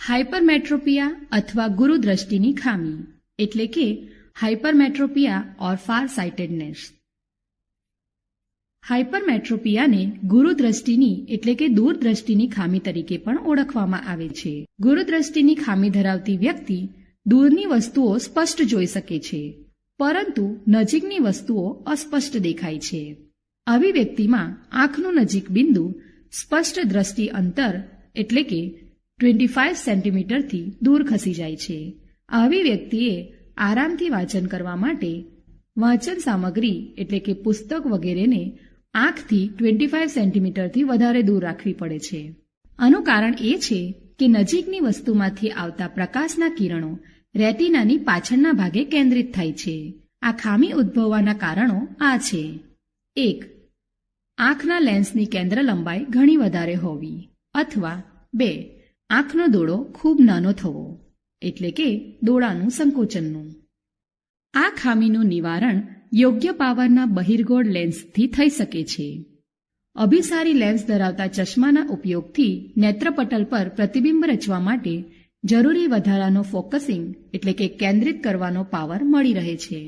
હાઇપરમેટ્રોપિયા અથવા ગુરુદ્રષ્ટિની ખામી એટલે કે હાઇપરમેટ્રોપિયા ઓર ફાર સાઇટેડનેસ. હાઇપરમેટ્રોપિયાને ગુરુદ્રષ્ટિની એટલે કે દૂરદ્રષ્ટિની ખામી તરીકે પણ ઓળખવામાં આવે છે. ગુરુદ્રષ્ટિની ખામી ધરાવતી વ્યક્તિ દૂરની વસ્તુઓ સ્પષ્ટ જોઈ શકે છે, પરંતુ નજીકની વસ્તુઓ અસ્પષ્ટ દેખાય છે. આવી વ્યક્તિમાં આંખનું નજીક બિંદુ સ્પષ્ટ દ્રષ્ટિ અંતર એટલે કે 25 સેન્ટીમીટરથી દૂર ખસી જાય છે. આવી વ્યક્તિએ આરામથી વાંચન કરવા માટે વાંચન સામગ્રી એટલે કે પુસ્તક વગેરેને આંખથી 25 સેન્ટીમીટરથી વધારે દૂર રાખવી પડે છે. આનું કારણ એ છે કે નજીકની વસ્તુમાંથી આવતા પ્રકાશના કિરણો રેટિનાની પાછળના ભાગે કેન્દ્રિત થાય છે. આ ખામી ઉદ્ભવવાના કારણો આ છે: 1. આંખના લેન્સની કેન્દ્ર લંબાઈ ઘણી વધારે હોવી, અથવા 2. આંખનો દોડો ખૂબ નાનો થવો એટલે કે દોડાનું સંકોચનનું. આ ખામીનું નિવારણ યોગ્ય પાવરના બહિર્ગોળ લેન્સથી થઈ શકે છે. અભિસારી લેન્સ ધરાવતા ચશ્માના ઉપયોગથી નેત્રપટલ પર પ્રતિબિંબ રચવા માટે જરૂરી વધારાનો ફોકસિંગ એટલે કે કેન્દ્રિત કરવાનો પાવર મળી રહે છે.